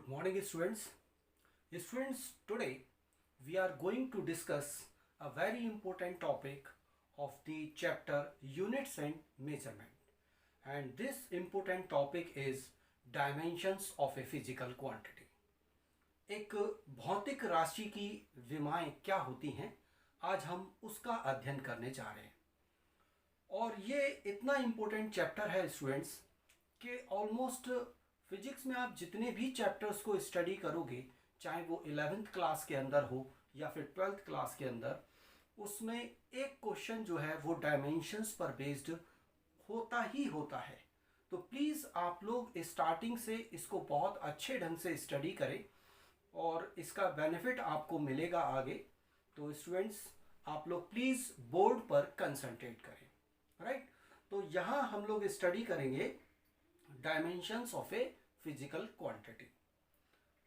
Good morning, students. Students, today we are going to discuss a very important topic of the chapter Units and Measurement. And this important topic is Dimensions of a Physical Quantity. एक भौतिक राशि की विमाएं क्या होती हैं, आज हम उसका अध्ययन करने जा रहे हैं। और ये इतना इम्पोर्टेंट चैप्टर है स्टूडेंट्स कि ऑलमोस्ट फिजिक्स में आप जितने भी चैप्टर्स को स्टडी करोगे, चाहे वो 11th क्लास के अंदर हो या फिर 12th क्लास के अंदर, उसमें एक क्वेश्चन जो है वो डायमेंशंस पर बेस्ड होता ही होता है। तो प्लीज़ आप लोग स्टार्टिंग से इसको बहुत अच्छे ढंग से स्टडी करें और इसका बेनिफिट आपको मिलेगा आगे। तो स्टूडेंट्स, आप लोग प्लीज़ बोर्ड पर कंसंट्रेट करें, राइट। तो यहाँ हम लोग स्टडी करेंगे dimensions of a physical quantity,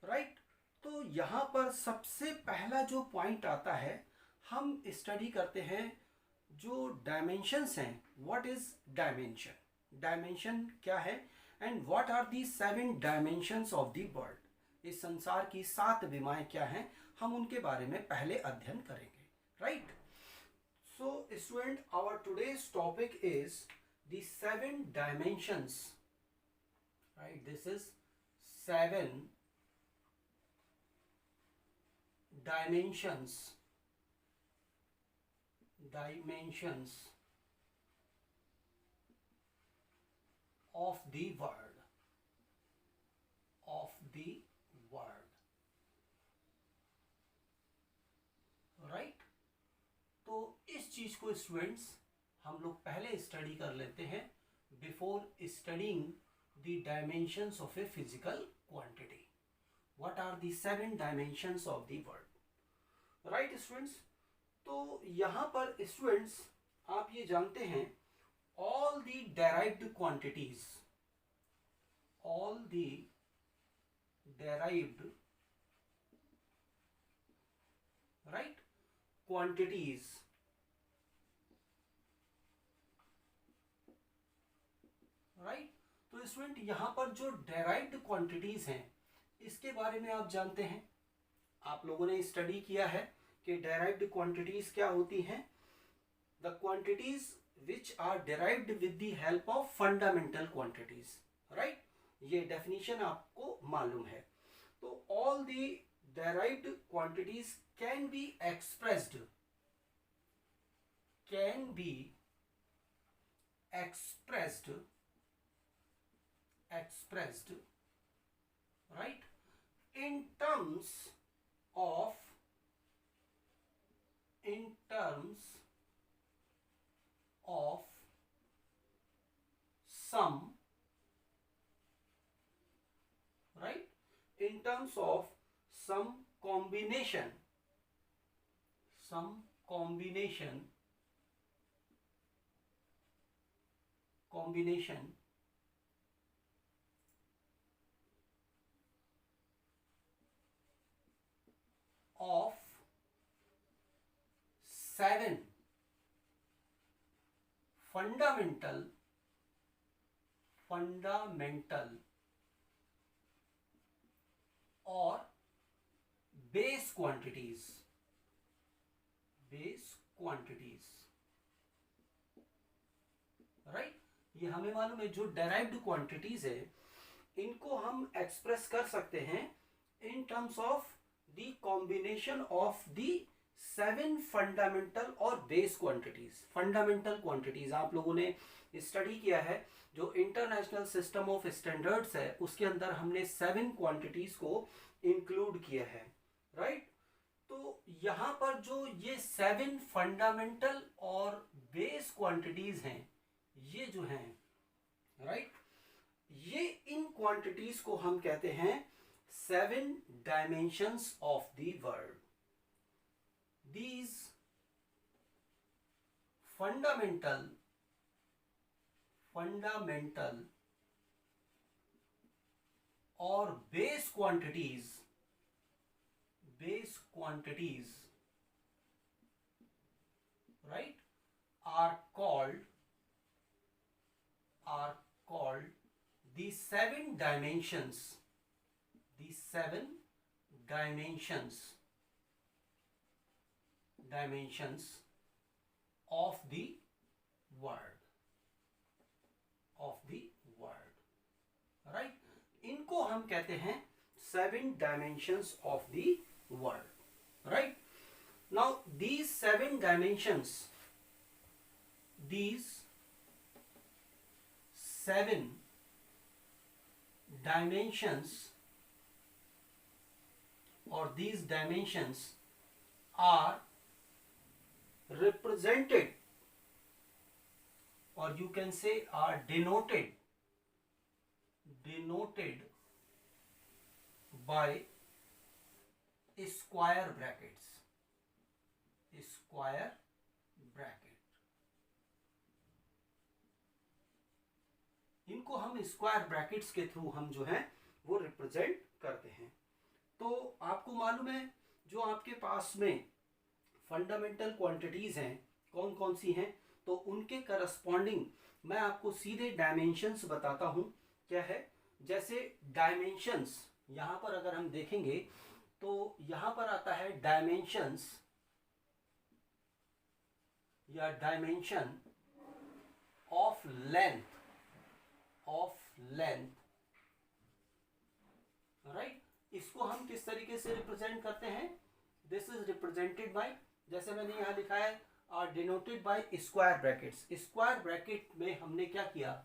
right. तो यहाँ पर सबसे पहला जो पॉइंट आता है, हम स्टडी करते हैं जो डायमेंशंस हैं। व्हाट इज डायमेंशन, डायमेंशन क्या है, and what are the 7 dimensions of the world. इस संसार की 7 विमाएं क्या हैं, हम उनके बारे में पहले अध्ययन करेंगे, right. So student, our today's topic is the 7 dimensions, right? This is 7 dimensions of the world, right? तो इस चीज को स्टूडेंट्स हम लोग पहले स्टडी कर लेते हैं before studying the dimensions of a physical quantity. What are the 7 dimensions of the world? Right students? तो यहाँ पर students आप ये जानते हैं all the derived quantities right quantities right। तो स्टूडेंट यहाँ पर जो डेराइव्ड क्वांटिटीज हैं, इसके बारे में आप जानते हैं, आप लोगों ने स्टडी किया है कि डेराइव्ड क्वांटिटीज क्या होती हैं। The quantities which are derived with the help of fundamental quantities, right. ये डेफिनेशन आपको मालूम है। तो all the derived quantities can be expressed right in terms of sum, right, in terms of some combination of 7 fundamental or base quantities, right. ये हमें मालूम है जो डेराइव्ड क्वांटिटीज है, इनको हम एक्सप्रेस कर सकते हैं in terms of the combination of the 7 fundamental और बेस क्वांटिटीज। फंडामेंटल क्वांटिटीज आप लोगों ने स्टडी किया है, जो इंटरनेशनल सिस्टम ऑफ स्टैंडर्ड्स है उसके अंदर हमने 7 क्वांटिटीज को इंक्लूड किया है, राइट। तो यहाँ पर जो ये 7 फंडामेंटल और बेस क्वांटिटीज हैं, ये जो हैं, राइट, ये इन क्वांटिटीज को हम कहते हैं 7 dimensions of the world. These fundamental or base quantities right are called the 7 dimensions 7 dimensions of the world, right? इनको हम कहते हैं 7 dimensions of the world, right? Now these 7 dimensions or these dimensions are represented, or you can say are denoted by square brackets. इनको हम square brackets के through हम जो है वो रिप्रेजेंट करते हैं। तो आपको मालूम है जो आपके पास में फंडामेंटल क्वांटिटीज हैं कौन कौन सी हैं, तो उनके करस्पॉन्डिंग मैं आपको सीधे डायमेंशंस बताता हूं। क्या है, जैसे डायमेंशंस यहां पर अगर हम देखेंगे तो यहां पर आता है डायमेंशंस या डायमेंशन ऑफ लेंथ, राइट। इसको हम किस तरीके से रिप्रेजेंट करते हैं, दिस इज रिप्रेजेंटेड बाय, जैसे मैंने यहां लिखा है, are denoted by square brackets. Square bracket में हमने क्या किया,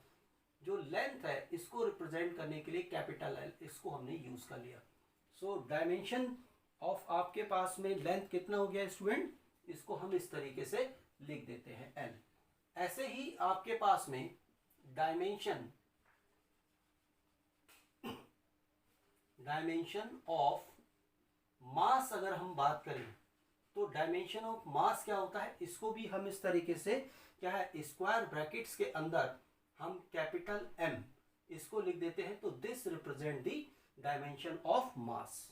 जो लेंथ है इसको रिप्रेजेंट करने के लिए कैपिटल एल इसको हमने यूज कर लिया। सो डायमेंशन ऑफ आपके पास में लेंथ कितना हो गया स्टूडेंट, इसको हम इस तरीके से लिख देते हैं एल। ऐसे ही आपके पास में डायमेंशन ऑफ मास अगर हम बात करें तो डायमेंशन ऑफ मास क्या होता है, इसको भी हम इस तरीके से क्या है स्क्वायर ब्रैकेट्स के अंदर हम कैपिटल एम इसको लिख देते हैं। तो this represent the dimension of mass,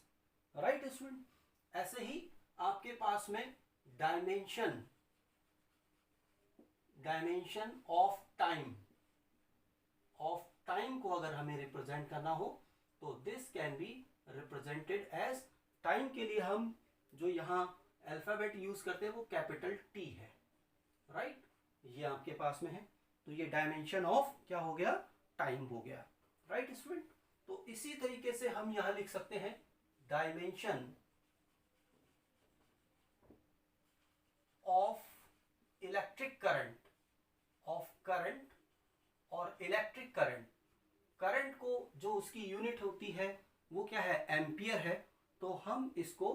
right student. ऐसे ही आपके पास में डायमेंशन ऑफ टाइम को अगर हमें रिप्रेजेंट करना हो तो this can be represented as, time के लिए हम जो यहाँ अल्फाबेट यूज करते हैं वो कैपिटल टी है, राइट। ये आपके पास में है, तो ये डायमेंशन ऑफ क्या हो गया, टाइम हो गया, राइट स्टूडेंट। तो इसी तरीके से हम यहां लिख सकते हैं डायमेंशन ऑफ इलेक्ट्रिक करंट, और इलेक्ट्रिक करंट को जो उसकी यूनिट होती है वो क्या है, एम्पियर है। तो हम इसको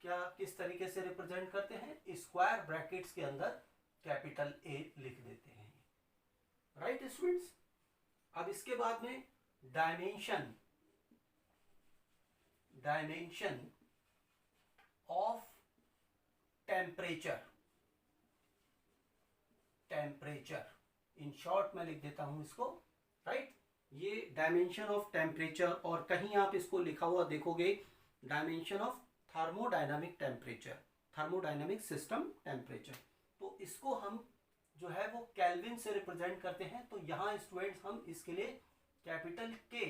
क्या किस तरीके से रिप्रेजेंट करते हैं, स्क्वायर ब्रैकेट्स के अंदर कैपिटल ए लिख देते हैं, राइट स्टूडेंट्स। अब इसके बाद में dimension of temperature, in short मैं लिख देता हूं इसको, राइट। ये डायमेंशन ऑफ टेम्परेचर, और कहीं आप इसको लिखा हुआ देखोगे dimension of thermodynamic temperature, thermodynamic system temperature. तो इसको हम जो है वो केल्विन से रिप्रेजेंट करते हैं। तो यहाँ स्टूडेंट्स हम इसके लिए कैपिटल के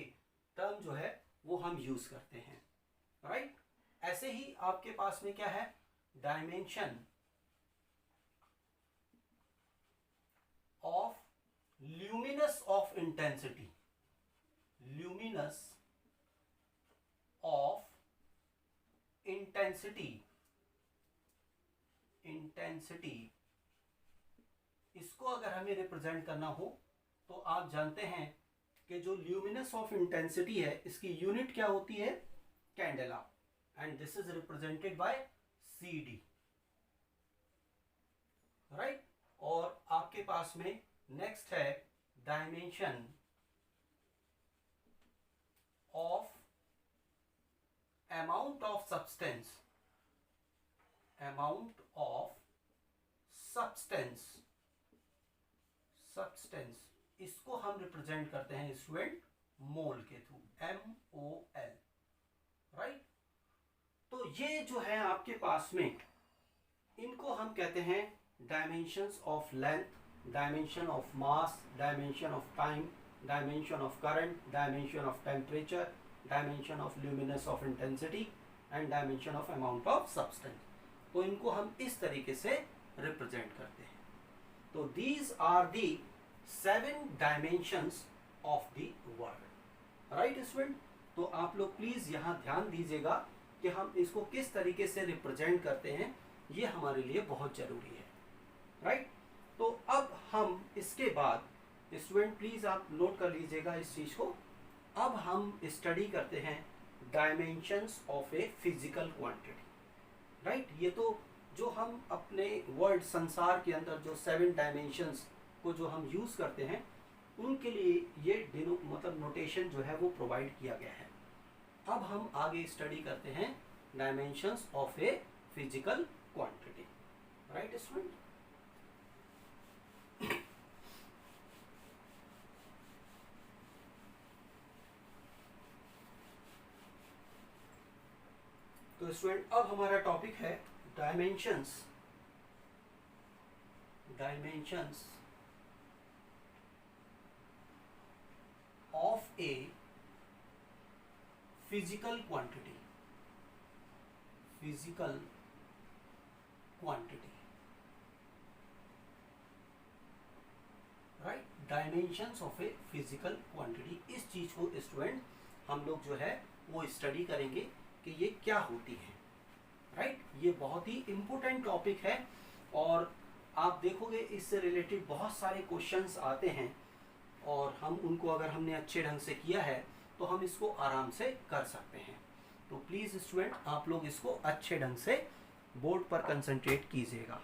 टर्म जो है वो हम यूज करते हैं, राइट। ऐसे ही आपके पास में क्या है, dimension of luminous of intensity, इसको अगर हमें रिप्रेजेंट करना हो तो आप जानते हैं कि जो ल्यूमिनस ऑफ इंटेंसिटी है इसकी यूनिट क्या होती है, candela, and this is represented by CD, right. और आपके पास में नेक्स्ट है dimension of amount of substance, इसको हम रिप्रेजेंट करते हैं स्टूडेंट मोल के थ्रू, MOL, राइट। तो ये जो है आपके पास में, इनको हम कहते हैं dimensions of length, dimension of mass, dimension of time, dimension of current, dimension of temperature, dimension of luminance of intensity and dimension of amount of substance. तो इनको हम इस तरीके से रिप्रेजेंट करते हैं। तो these are the 7 dimensions of the world. Right student, तो आप लोग प्लीज यहाँ ध्यान दीजिएगा कि हम इसको किस तरीके से रिप्रेजेंट करते हैं, ये हमारे लिए बहुत जरूरी है। राइट, तो अब हम इसके बाद स्टूडेंट प्लीज आप नोट कर लीजिएगा इस चीज को। अब हम स्टडी करते हैं dimensions of a physical quantity. Right, ये तो जो हम अपने वर्ल्ड संसार के अंदर जो 7 डायमेंशंस को जो हम यूज करते हैं उनके लिए ये मतलब नोटेशन जो है वो प्रोवाइड किया गया है। अब हम आगे स्टडी करते हैं dimensions of a physical quantity. Right student, तो स्टूडेंट अब हमारा टॉपिक है dimensions of a physical quantity. Right, dimensions of a physical quantity, इस चीज को स्टूडेंट हम लोग जो है वो स्टडी करेंगे कि ये क्या होती है। राइट, ये बहुत ही इंपॉर्टेंट टॉपिक है और आप देखोगे इससे रिलेटेड बहुत सारे क्वेश्चंस आते हैं और हम उनको अगर हमने अच्छे ढंग से किया है तो हम इसको आराम से कर सकते हैं। तो प्लीज स्टूडेंट आप लोग इसको अच्छे ढंग से बोर्ड पर कंसंट्रेट कीजिएगा।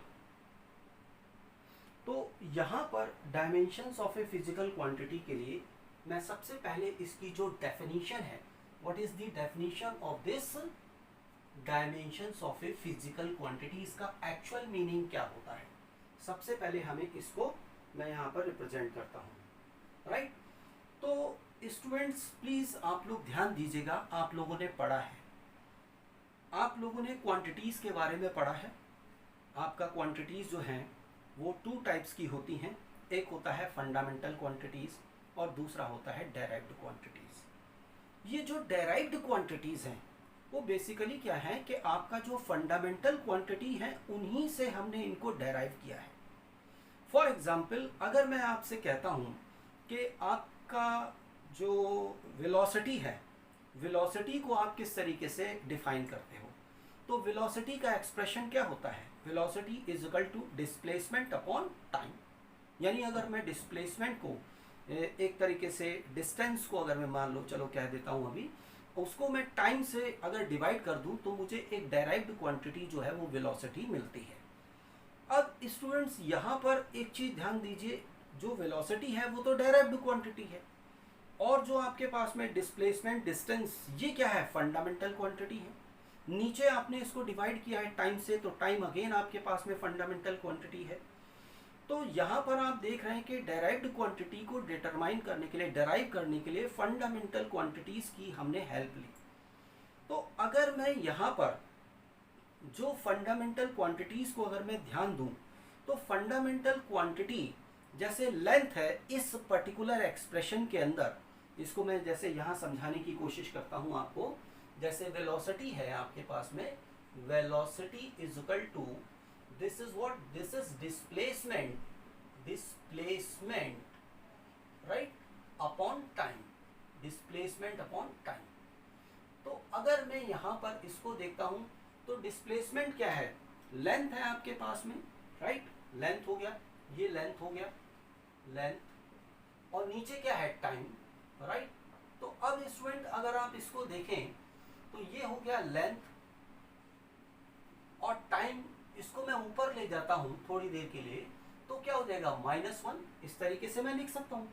तो यहाँ पर dimensions of a physical quantity के लिए मैं सबसे पहले इसकी जो डेफिनेशन है, what is the definition of this dimensions of a physical quantity, इसका एक्चुअल मीनिंग क्या होता है, सबसे पहले हमें इसको मैं यहाँ पर रिप्रेजेंट करता हूँ। राइट, तो स्टूडेंट्स प्लीज आप लोग ध्यान दीजिएगा। आप लोगों ने पढ़ा है, आप लोगों ने क्वांटिटीज के बारे में पढ़ा है। आपका क्वांटिटीज जो हैं वो 2 टाइप्स की होती हैं, एक होता है फंडामेंटल क्वांटिटीज और दूसरा होता है डेराइव्ड क्वांटिटीज। ये जो डेराइव्ड क्वांटिटीज हैं वो बेसिकली क्या है कि आपका जो फंडामेंटल क्वांटिटी है उन्हीं से हमने इनको डेराइव किया है। फॉर एग्जाम्पल अगर मैं आपसे कहता हूँ कि आपका जो वेलोसिटी है, वेलोसिटी को आप किस तरीके से डिफाइन करते हो, तो वेलोसिटी का एक्सप्रेशन क्या होता है, velocity is equal to displacement upon time. यानी अगर मैं डिस्प्लेसमेंट को एक तरीके से डिस्टेंस को अगर मैं मान लो चलो कह देता हूँ अभी, उसको मैं टाइम से अगर डिवाइड कर दूं तो मुझे एक डेराइव्ड क्वांटिटी जो है वो वेलोसिटी मिलती है। अब स्टूडेंट्स यहाँ पर एक चीज ध्यान दीजिए, जो वेलोसिटी है वो तो डेराइव्ड क्वांटिटी है और जो आपके पास में डिस्प्लेसमेंट डिस्टेंस ये क्या है, फंडामेंटल क्वांटिटी है। नीचे आपने इसको डिवाइड किया है टाइम से, तो टाइम अगेन आपके पास में फंडामेंटल क्वांटिटी है। तो यहाँ पर आप देख रहे हैं कि डेराइव्ड क्वांटिटी को डिटरमाइन करने के लिए, डेराइव करने के लिए फंडामेंटल क्वांटिटीज की हमने हेल्प ली। तो अगर मैं यहाँ पर जो फंडामेंटल क्वांटिटीज को अगर मैं ध्यान दूं तो फंडामेंटल क्वांटिटी जैसे लेंथ है इस पर्टिकुलर एक्सप्रेशन के अंदर, इसको मैं जैसे यहाँ समझाने की कोशिश करता हूँ आपको। जैसे वेलोसिटी है आपके पास में, velocity is equal to this is what, this is displacement right upon time, displacement upon time। तो अगर मैं यहाँ पर इसको देखता हूँ तो डिस्प्लेसमेंट क्या है, लेंथ है आपके पास में, राइट, लेंथ हो गया, ये लेंथ हो गया, लेंथ, और नीचे क्या है, टाइम, राइट। तो अब स्टूडेंट अगर आप इसको देखें तो ये हो गया लेंथ और टाइम, इसको मैं ऊपर ले जाता हूं थोड़ी देर के लिए तो क्या हो जाएगा, -1। इस तरीके से मैं लिख सकता हूं,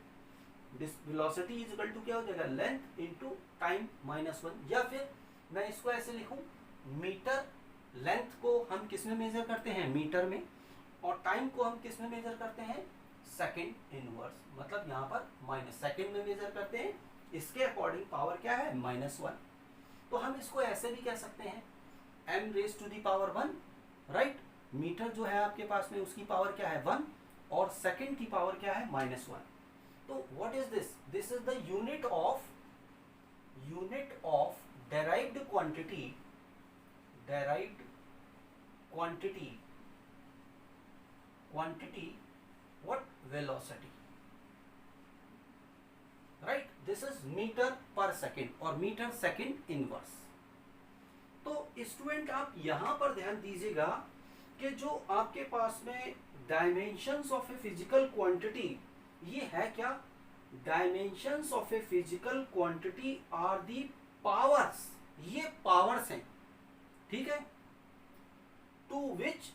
वेलोसिटी इज इक्वल टू क्या हो जाएगा, लेंथ इनटू टाइम -1। या फिर मैं इसको ऐसे लिखूं, मीटर, लेंथ को हम किस में मेजर करते हैं, मीटर में, और टाइम को हम किस में मेजर करते हैं, सेकंड इनवर्स, मतलब यहाँ पर माइनस सेकंड में मेजर करते हैं। इसके अकॉर्डिंग पावर क्या है, -1। तो हम इसको ऐसे भी कह सकते हैं m⁻⁻1, राइट। मीटर जो है आपके पास में उसकी पावर क्या है, 1, और सेकंड की पावर क्या है, -1। तो what is this, this is the unit of unit of derived quantity what velocity, right? This is meter per second और मीटर सेकंड इनवर्स। तो स्टूडेंट आप यहां पर ध्यान दीजिएगा कि जो आपके पास में dimensions of a physical quantity, ये है क्या? Dimensions of a physical quantity are the powers, ये पावर्स हैं, ठीक है? To which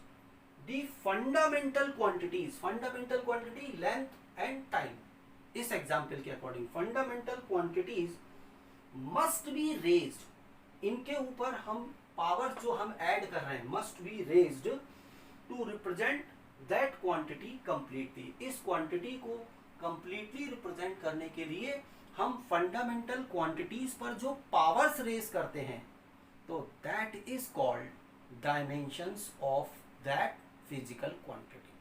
the fundamental quantity length and time. इस एग्जाम्पल के according fundamental quantities must be raised, इनके ऊपर हम पावर जो हम ऐड कर रहे हैं must be raised to represent that quantity completely. इस क्वांटिटी को कंप्लीटली रिप्रेजेंट करने के लिए हम फंडामेंटल क्वांटिटीज पर जो पावर्स रेज करते हैं, तो that is called dimensions of that physical quantity,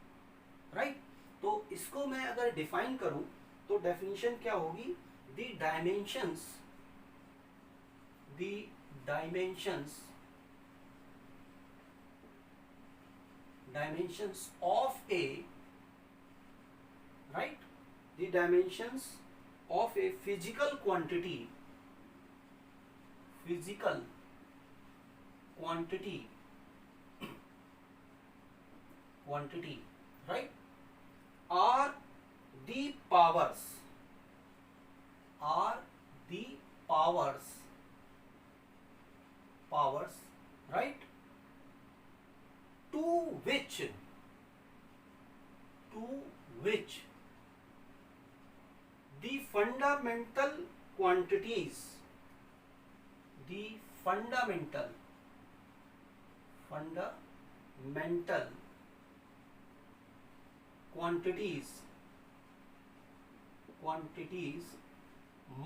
right? तो इसको मैं अगर डिफाइन करूं तो डेफिनेशन क्या होगी? The dimensions of a, right? The dimensions of a physical quantity, right, are the powers, right, to which the fundamental quantities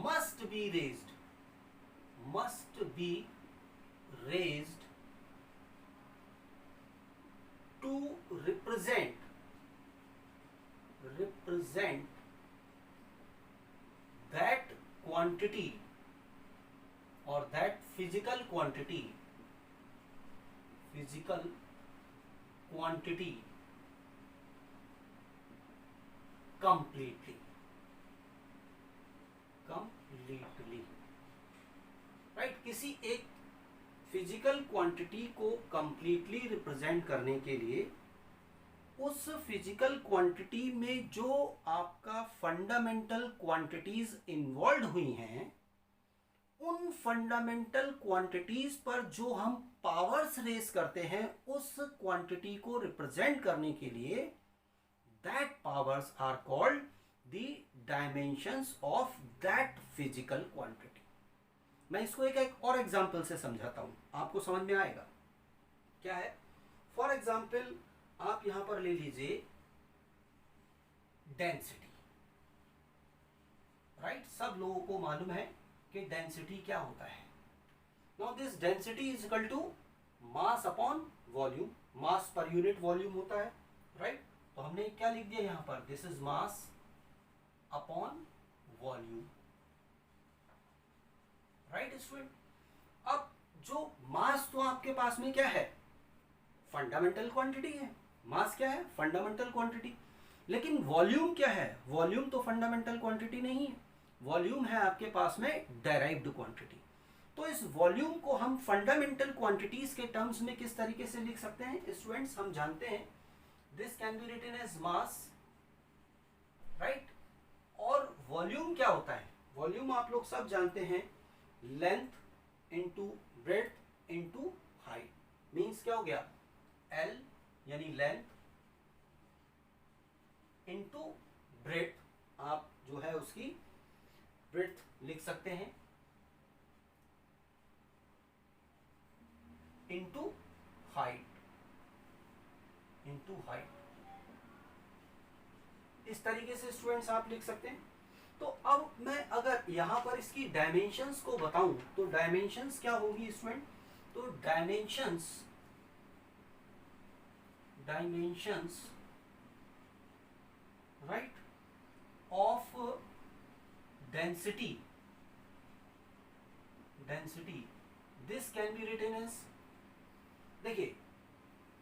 must be raised to represent that quantity or that physical quantity completely, right? किसी एक physical quantity को completely represent करने के लिए उस physical quantity में जो आपका फंडामेंटल क्वांटिटीज इन्वॉल्व हुई हैं, उन फंडामेंटल क्वांटिटीज पर जो हम पावर्स रेस करते हैं उस क्वांटिटी को रिप्रेजेंट करने के लिए that powers are called the dimensions of that physical quantity. मैं इसको एक और एग्जांपल से समझाता हूं, आपको समझ में आएगा। क्या है? फॉर एग्जांपल आप यहां पर ले लीजिए डेंसिटी, राइट? सब लोगों को मालूम है कि डेंसिटी क्या होता है। Now this density is equal to mass upon volume, mass per unit volume होता है, राइट? तो हमने क्या लिख दिया यहां पर? This is mass upon volume, right student? अब जो मास तो आपके पास में क्या है? फंडामेंटल क्वांटिटी है। मास क्या है? Fundamental quantity. लेकिन वॉल्यूम क्या है? वॉल्यूम तो फंडामेंटल क्वांटिटी नहीं है, वॉल्यूम है आपके पास में डेराइव्ड क्वांटिटी। तो इस वॉल्यूम को हम फंडामेंटल क्वांटिटीज के टर्म्स में किस तरीके से लिख सकते हैं स्टूडेंट्स? हम जानते हैं this can be written as mass, right? और वॉल्यूम क्या होता है? वॉल्यूम आप लोग सब जानते हैं, length into breadth into height. Means क्या हो गया? एल यानी लेंथ इंटू ब्रेड्थ, आप जो है उसकी ब्रेड्थ लिख सकते हैं, इंटू हाइट, इस तरीके से स्टूडेंट्स आप लिख सकते हैं। तो अब मैं अगर यहां पर इसकी डायमेंशंस को बताऊं तो डायमेंशंस क्या होगी स्टूडेंट? तो dimensions right of density density, this can be written as, देखिए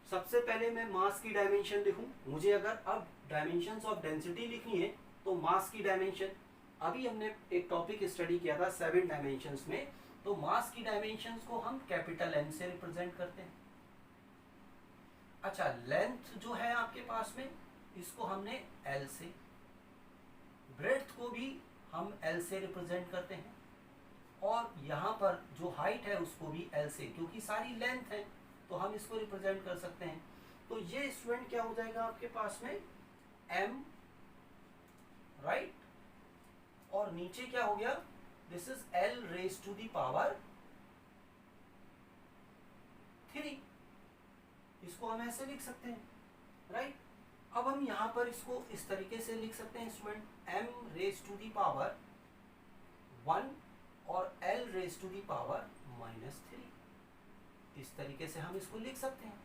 सबसे पहले मैं मास की डायमेंशन लिखूं, मुझे अगर अब डायमेंशंस ऑफ डेंसिटी लिखनी है तो मास की डायमेंशन, अभी हमने एक टॉपिक स्टडी किया था 7 डायमेंशंस में, तो मास की डायमेंशंस को हम कैपिटल एन से रिप्रेजेंट करते हैं। अच्छा, लेंथ जो है आपके पास में, इसको हमने एल से, ब्रेड्थ को भी हम एल से रिप्रेजेंट करते हैं, और यहाँ पर जो हाइट है उसको भी एल से, क्योंकि सारी लेंथ है तो हम इसको रिप्रेजेंट कर सकते हैं। तो ये स्टूडेंट क्या हो जाएगा आपके पास में, एम, राइट, और नीचे क्या हो गया, this is L raise to the power 3, इसको हम ऐसे लिख सकते हैं, राइट। अब हम यहाँ पर इसको इस तरीके से लिख सकते हैं student, m raise to the power 1 और l raise to the power -3, इस तरीके से हम इसको लिख सकते हैं,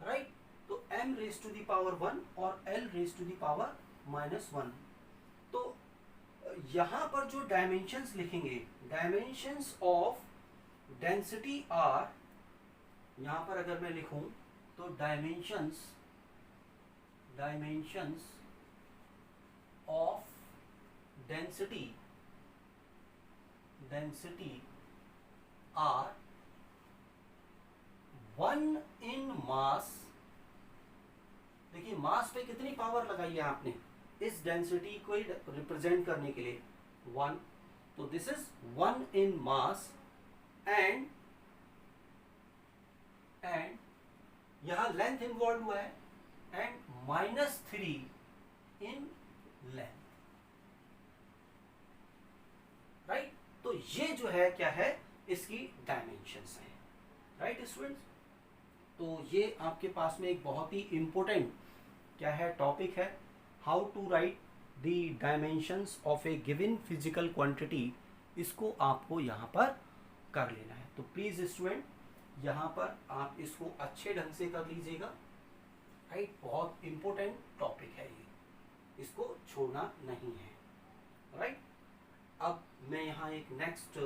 राइट। तो m raise to the power 1 और l raise to the power -1। तो यहाँ पर जो डायमेंशंस लिखेंगे, डायमेंशंस ऑफ डेंसिटी आर, यहाँ पर अगर मैं लिखूं तो डायमेंशंस ऑफ डेंसिटी आर 1 इन मास, देखिए मास पे कितनी पावर लगाई है आपने इस डेंसिटी को रिप्रेजेंट करने के लिए, 1, तो this is 1 in mass, and यहां लेंथ इन्वॉल्व हुआ है, एंड -3 इन लेंथ, राइट। तो ये जो है क्या है, इसकी डायमेंशंस हैं, राइट स्टूडेंट्स। तो ये आपके पास में एक बहुत ही इंपॉर्टेंट क्या है, टॉपिक है, how to write the dimensions of a given physical quantity, इसको आपको यहाँ पर कर लेना है। तो प्लीज स्टूडेंट यहाँ पर आप इसको अच्छे ढंग से कर लीजिएगा, राइट, बहुत इंपॉर्टेंट टॉपिक है ये, इसको छोड़ना नहीं है, राइट। अब मैं यहाँ एक नेक्स्ट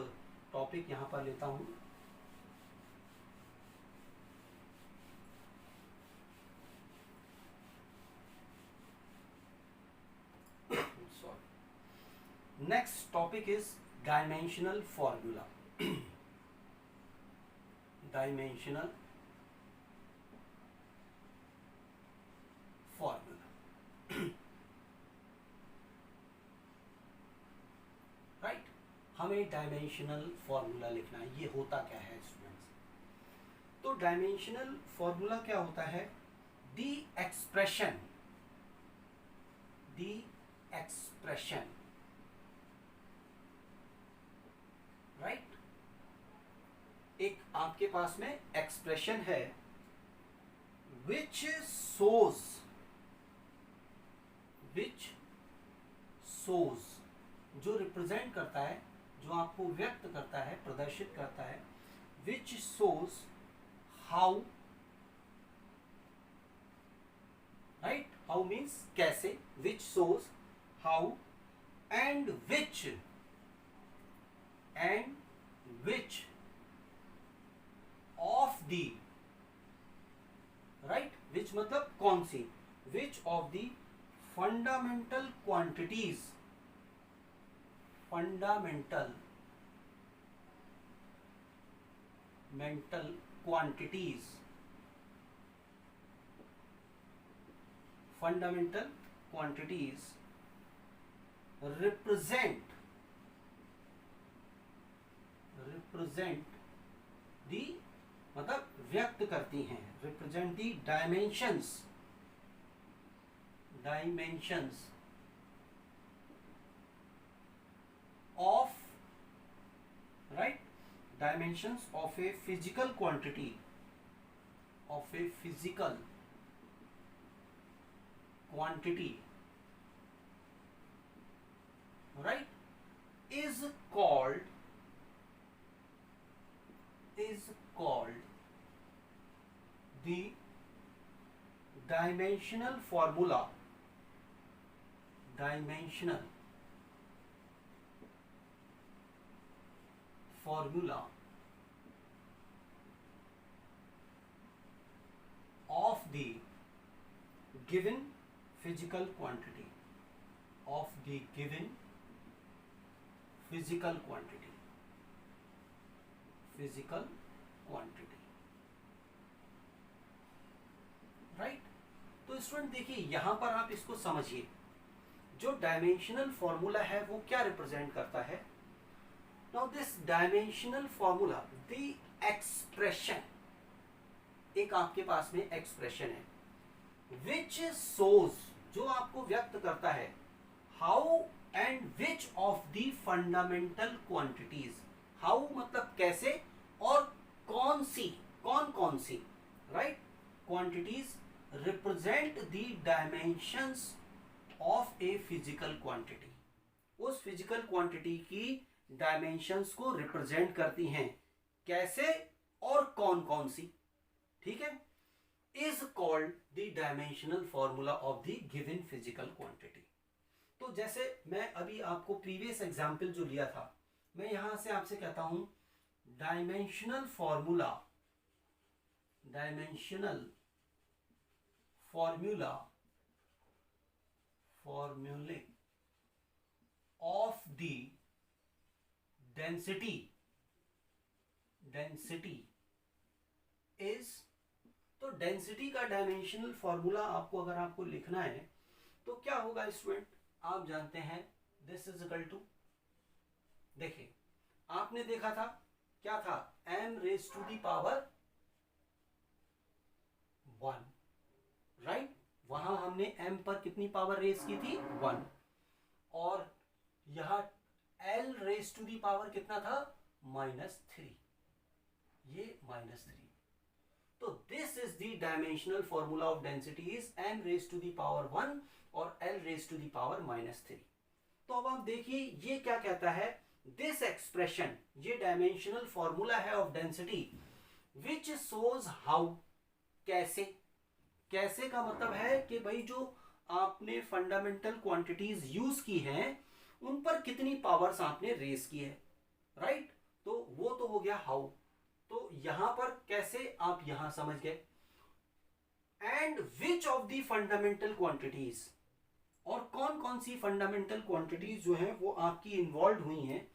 टॉपिक यहाँ पर लेता हूँ, next topic is dimensional formula. Dimensional formula, right. हमें डायमेंशनल फॉर्मूला लिखना है, ये होता क्या है स्टूडेंट्स। तो डायमेंशनल फॉर्मूला क्या होता है, दी एक्सप्रेशन राइट, एक आपके पास में एक्सप्रेशन है which shows जो रिप्रेजेंट करता है, जो आपको व्यक्त करता है, प्रदर्शित करता है, which shows how, right, how means कैसे, which shows how and which of the, right, which मतलब कौन सी, which of the fundamental quantities represent the, मतलब व्यक्त करती हैं, represent the dimensions of, right, dimensions of a physical quantity, right, is called the dimensional formula, formula of the given physical quantity, of the given physical quantity, physical quantity, right. तो student देखिए यहां पर आप इसको समझिए, जो dimensional formula है वो क्या रिप्रेजेंट करता है। Now this dimensional formula, the expression, एक आपके पास में एक्सप्रेशन है विच शोज, जो आपको व्यक्त करता है how and which of the fundamental quantities, how मतलब कैसे और कौन सी, कौन कौन सी, right, quantities represent the dimensions of a physical quantity, उस फिजिकल क्वांटिटी की डायमेंशंस को रिप्रेजेंट करती हैं, कैसे और कौन कौन सी, ठीक है, is called the dimensional formula of the given physical quantity. तो जैसे मैं अभी आपको प्रीवियस एग्जांपल जो लिया था, मैं यहां से आपसे कहता हूं डायमेंशनल फॉर्मूला, डायमेंशनल फॉर्मूला, फॉर्मूले of the density, density is, तो डेंसिटी का डायमेंशनल फॉर्मूला आपको अगर आपको लिखना है तो क्या होगा स्टूडेंट, आप जानते हैं दिस इज इक्वल टू, देखिए आपने देखा था क्या था, m raise to the power 1, right, वहां हमने m पर कितनी पावर रेज की थी 1, और यहां l raise to the power कितना था -3, ये -3, तो this is the dimensional formula of density is m raise to the power 1 और l raise to the power -3। तो अब आप देखिए ये क्या कहता है, दिस एक्सप्रेशन, ये डायमेंशनल फॉर्मूला है of density which shows how, कैसे, कैसे का मतलब है कि भाई जो आपने फंडामेंटल क्वांटिटीज यूज की हैं उन पर कितनी पावर्स आपने रेस की है, राइट, तो वो तो हो गया हाउ, तो यहां पर कैसे आप यहां समझ गए, and which of the fundamental quantities, और कौन कौन सी फंडामेंटल क्वांटिटीज जो हैं वो आपकी इन्वॉल्व हुई हैं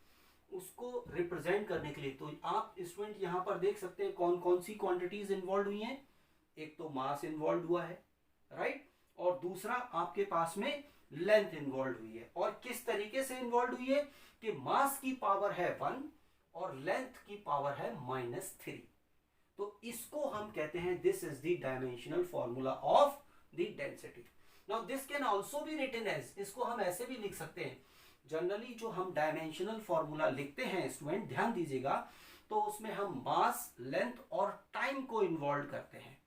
उसको रिप्रेजेंट करने के लिए। तो आप स्टूडेंट यहां पर देख सकते हैं कौन कौन सी क्वांटिटीज इन्वॉल्व हुई हैं, एक तो मास इन्वॉल्व हुआ है, राइट, और दूसरा आपके पास में लेंथ इन्वॉल्व हुई है, और किस तरीके से इन्वॉल्व हुई है कि मास की पावर है 1 और लेंथ की पावर है -3, तो इसको हम कहते हैं this is the dimensional formula of the density. Now this can also be written as, इसको हम ऐसे भी लिख सकते हैं, जनरली जो हम डायमेंशनल फॉर्मूला लिखते हैं स्टूडेंट ध्यान दीजिएगा, तो उसमें हम मास, लेंथ और टाइम को इन्वॉल्व करते हैं,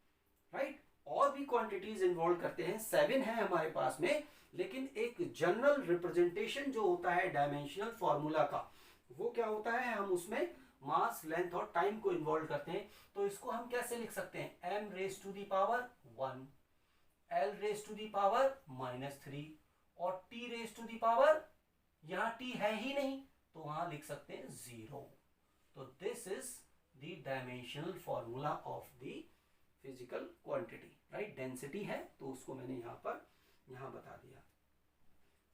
राइट, और भी क्वांटिटीज इन्वॉल्व करते हैं, 7 है हमारे पास में, लेकिन एक जनरल रिप्रेजेंटेशन जो होता है डायमेंशनल फॉर्मूला का वो क्या होता है, हम उसमें मास, लेंथ और टाइम को इन्वॉल्व करते हैं। तो इसको हम कैसे लिख सकते हैं, m raise to the power 1, l raise to the power -3 और t raise to the power, यहां t है ही नहीं तो वहां लिख सकते हैं 0। तो this is the dimensional formula of the physical quantity, right, density है तो उसको मैंने यहां बता दिया,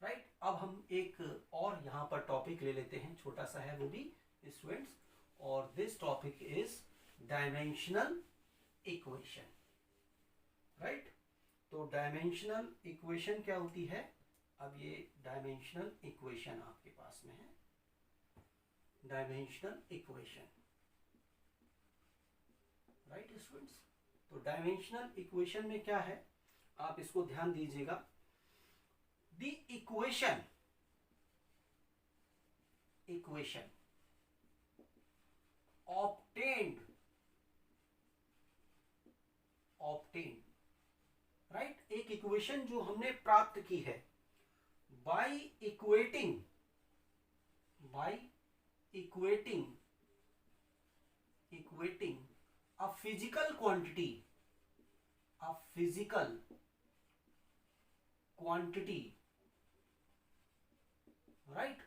राइट। अब हम एक और यहां पर टॉपिक ले लेते हैं, छोटा सा है वो भी स्टूडेंट्स, और this topic is dimensional equation, right. तो डायमेंशनल इक्वेशन क्या होती है, अब ये डायमेंशनल इक्वेशन आपके पास में है, डायमेंशनल इक्वेशन, राइट स्टूडेंट्स। तो डायमेंशनल इक्वेशन में क्या है, आप इसको ध्यान दीजिएगा, द इक्वेशन obtained, राइट, एक इक्वेशन जो हमने प्राप्त की है by equating a physical quantity, right,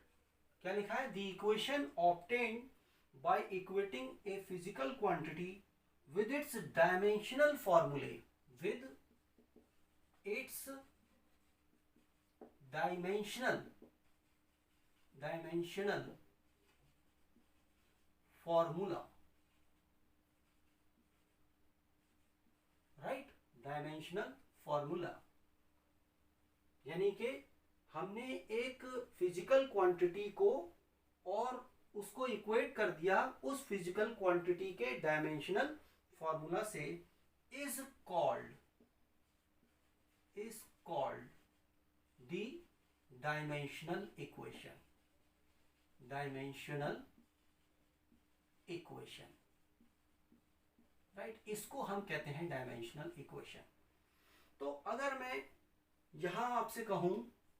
क्या लिखा है, the equation obtained by equating a physical quantity with its dimensional formulae, with its dimensional formula, right, dimensional formula. यानी कि हमने एक फिजिकल क्वांटिटी को और उसको इक्वेट कर दिया उस फिजिकल क्वांटिटी के डायमेंशनल फॉर्मूला से, is called the dimensional equation, right, इसको हम कहते हैं डायमेंशनल इक्वेशन। तो अगर मैं यहां आपसे कहूं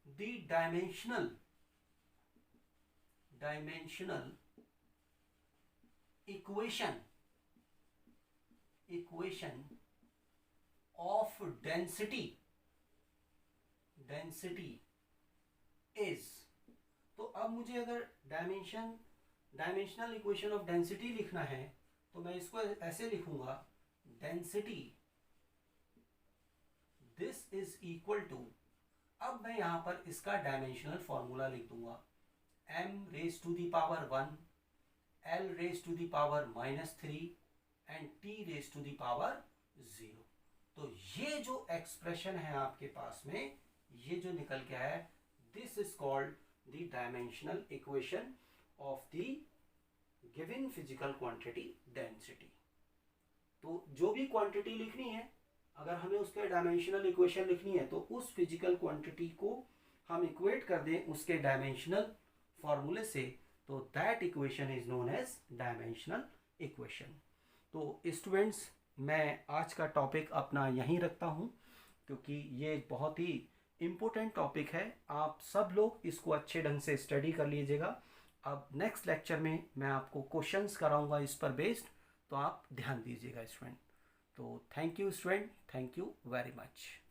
the dimensional equation of density is, तो अब मुझे अगर डायमेंशनल इक्वेशन ऑफ डेंसिटी लिखना है तो मैं इसको ऐसे लिखूंगा, density this is equal to, अब मैं यहां पर इसका डायमेंशनल फॉर्मूला लिख दूंगा, m raise to the power 1, l raise to the power -3 and t raise to the power 0। तो ये जो एक्सप्रेशन है आपके पास में, ये जो निकल के आया है, this is called the dimensional equation of the given physical quantity density. तो जो भी क्वांटिटी लिखनी है, अगर हमें उसके डायमेंशनल इक्वेशन लिखनी है तो उस फिजिकल क्वांटिटी को हम इक्वेट कर दें उसके डायमेंशनल फॉर्मूले से, तो that equation is known as dimensional equation. तो स्टूडेंट्स, मैं आज का टॉपिक अपना यहीं रखता हूं, क्योंकि ये बहुत ही इम्पोर्टेंट टॉपिक है। आप सब लोग इसको अच्छे ढंग से स्टडी कर लीजिएगा। अब नेक्स्ट लेक्चर में मैं आपको क्वेश्चंस कराऊंगा इस पर बेस्ड, तो आप ध्यान दीजिएगा स्टूडेंट। तो thank you student, thank you very much.